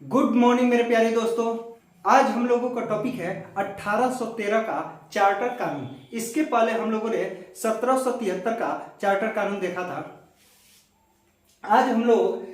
Good morning मेरे प्यारे दोस्तों। आज हम लोगों का टॉपिक है 1813 का चार्टर कानून। इसके पहले हम लोगों ने 1773 का चार्टर कानून देखा था। आज हम लोग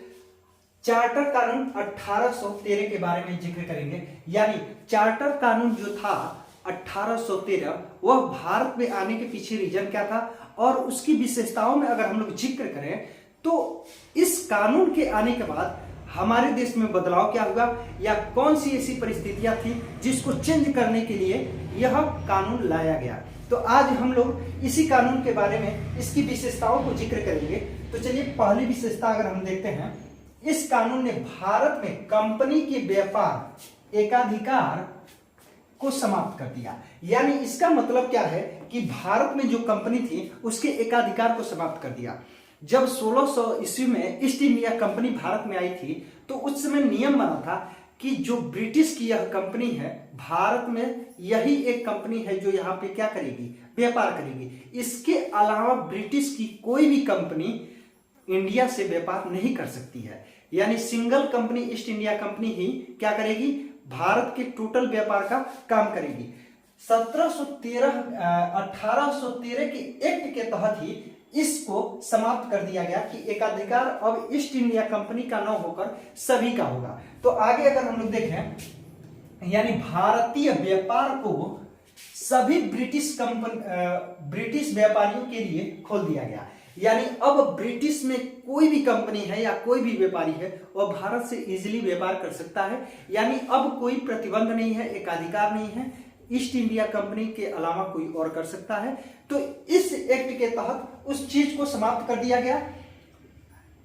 चार्टर कानून 1813 के बारे में जिक्र करेंगे। यानी चार्टर कानून जो था 1813 वह भारत में आने के पीछे रीजन क्या था और उसकी विशेषताओं में अगर हम लोग जिक्र करें तो इस कानून के आने के बाद हमारे देश में बदलाव क्या हुआ या कौन सी ऐसी परिस्थितियां थी जिसको चेंज करने के लिए यह कानून लाया गया। तो आज हम लोग इसी कानून के बारे में इसकी विशेषताओं को जिक्र करेंगे। तो चलिए पहली विशेषता अगर हम देखते हैं, इस कानून ने भारत में कंपनी के व्यापार एकाधिकार को समाप्त कर दिया। यानी इसका मतलब क्या है कि भारत में जो कंपनी थी उसके एकाधिकार को समाप्त कर दिया। जब 1600 ईस्वी में ईस्ट इंडिया कंपनी भारत में आई थी तो उस समय नियम बना था कि जो ब्रिटिश की यह कंपनी है भारत में यही एक कंपनी है जो यहाँ पे क्या करेगी, व्यापार करेगी। इसके अलावा ब्रिटिश की कोई भी कंपनी इंडिया से व्यापार नहीं कर सकती है। यानी single company East India company ही क्या करेगी, भारत के टोटल व्यापार का काम करेगी। 1813 के एक्ट के तहत ही इसको समाप्त कर दिया गया कि एकाधिकार अब ईस्ट इंडिया कंपनी का न होकर सभी का होगा। तो आगे अगर हम लोग देखें, यानी भारतीय व्यापार को सभी ब्रिटिश व्यापारियों के लिए खोल दिया गया। यानी अब ब्रिटिश में कोई भी कंपनी है या कोई भी व्यापारी है वह भारत से इजीली व्यापार कर सकता है। यानी अब कोई प्रतिबंध नहीं है, एकाधिकार नहीं है, ईस्ट इंडिया कंपनी के अलावा कोई और कर सकता है। तो इस एक्ट के तहत उस चीज को समाप्त कर दिया गया।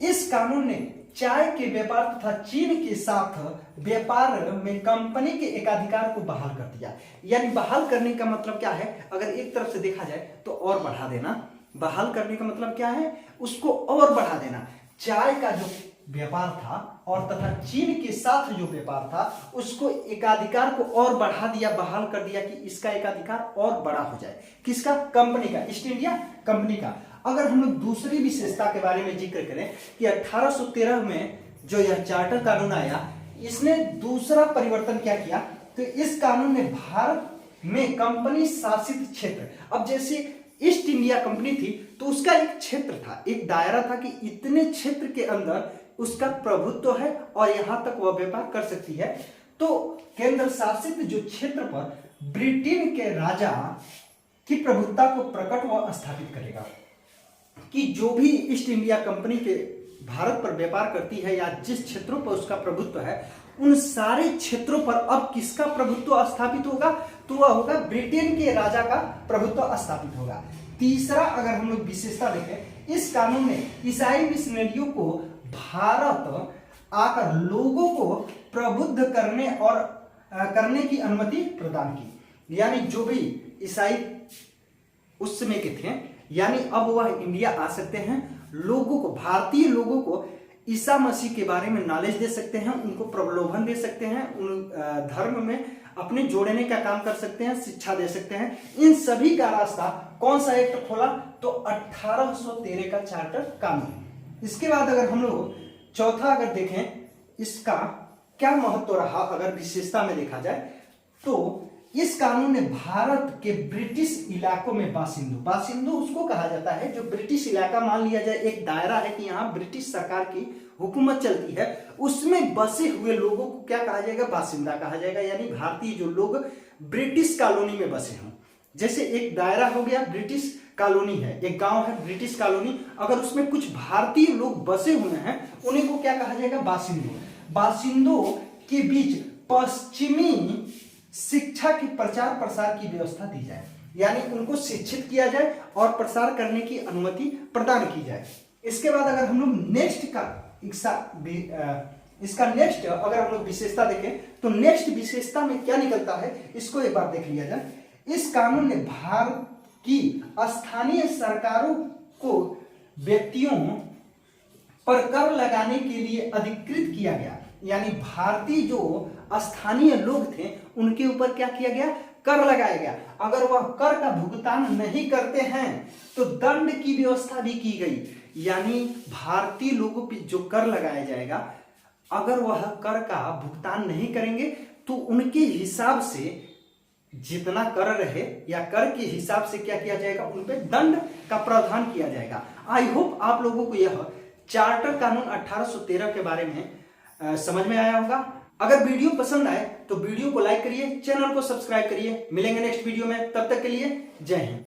इस कानून ने चाय के व्यापार तथा चीन के साथ व्यापार में कंपनी के एकाधिकार को बहाल कर दिया। यानी बहाल करने का मतलब क्या है, अगर एक तरफ से देखा जाए तो और बढ़ा देना। बहाल करने का मतलब क्या है, उसको और बढ़ा देना। चाय का जो व्यापार था और तथा चीन के साथ जो व्यापार था उसको एकाधिकार को और बढ़ा दिया, बहाल कर दिया कि इसका एकाधिकार और बड़ा हो जाए। किसका? कंपनी का, ईस्ट इंडिया कंपनी का। अगर हम लोग दूसरी विशेषता के बारे में जिक्र करें कि 1813 में जो यह चार्टर कानून आया, इसने दूसरा परिवर्तन क्या किया, तो इस कानून ने भारत में कंपनी शासित क्षेत्र, अब जैसे ईस्ट इंडिया कंपनी थी तो उसका एक क्षेत्र था, एक दायरा था कि इतने क्षेत्र के अंदर उसका प्रभुत्व है और यहां तक वह व्यापार कर सकती है। तो केंद्र शासित जो क्षेत्र पर ब्रिटेन के राजा की प्रभुत्ता को प्रकट व स्थापित करेगा कि जो भी ईस्ट इंडिया कंपनी के भारत पर व्यापार करती है या जिस क्षेत्रों पर उसका प्रभुत्व है उन सारे क्षेत्रों पर अब किसका प्रभुत्व स्थापित होगा, तो वह होगा ब्रिटेन के राजा का प्रभुत्व स्थापित होगा। तीसरा अगर हम लोग विशेषता देखें, इस कानून ने ईसाई मिशनरियों को भारत आकर लोगों को प्रबुद्ध करने और करने की अनुमति प्रदान की। यानी जो भी ईसाई उस समय के थे, यानी अब वह इंडिया आ सकते हैं, लोगों को, भारतीय लोगों को ईसा मसीह के बारे में नॉलेज दे सकते हैं, उनको प्रलोभन दे सकते हैं, उन धर्म में अपने जोड़ने का काम कर सकते हैं, शिक्षा दे सकते हैं। इन सभी का रास्ता कौन सा एक्ट खोला, तो 1813 का चार्टर कानून। इसके बाद अगर हम लोग चौथा अगर देखें, इसका क्या महत्व रहा अगर विशेषता में देखा जाए, तो इस कानून ने भारत के ब्रिटिश इलाकों में बासिंदो उसको कहा जाता है जो ब्रिटिश इलाका, मान लिया जाए एक दायरा है कि यहाँ ब्रिटिश सरकार की हुकूमत चलती है, उसमें बसे हुए लोगों को क्या कहा जाएगा, बासिंदा कहा जाएगा। यानी भारतीय जो लोग ब्रिटिश कॉलोनी में बसे हों, जैसे एक दायरा हो गया ब्रिटिश कॉलोनी है, एक गांव है ब्रिटिश कॉलोनी, अगर उसमें कुछ भारतीय लोग बसे हुए हैं उन्हीं को क्या कहा जाएगा, बासिंदो। बासिंदो के बीच पश्चिमी शिक्षा की प्रचार प्रसार की व्यवस्था दी जाए, यानी उनको शिक्षित किया जाए और प्रसार करने की अनुमति प्रदान की जाए। इसके बाद अगर हम लोग नेक्स्ट इसका नेक्स्ट अगर हम लोग विशेषता देखें तो नेक्स्ट विशेषता में क्या निकलता है, इसको एक बार देख लिया जाए। इस कानून ने भारत की स्थानीय सरकारों को व्यक्तियों पर कर लगाने के लिए अधिकृत किया गया। यानी भारतीय जो स्थानीय लोग थे उनके ऊपर क्या किया गया, कर लगाया गया। अगर वह कर का भुगतान नहीं करते हैं तो दंड की व्यवस्था भी की गई। यानी भारतीय लोगों पर जो कर लगाया जाएगा अगर वह कर का भुगतान नहीं करेंगे तो उनके हिसाब से जितना कर रहे या कर के हिसाब से क्या किया जाएगा, उन पे दंड का प्रावधान किया जाएगा। आई होप आप लोगों को यह चार्टर कानून 1813 के बारे में समझ में आया होगा। अगर वीडियो पसंद आए तो वीडियो को लाइक करिए, चैनल को सब्सक्राइब करिए। मिलेंगे नेक्स्ट वीडियो में, तब तक के लिए जय हिंद।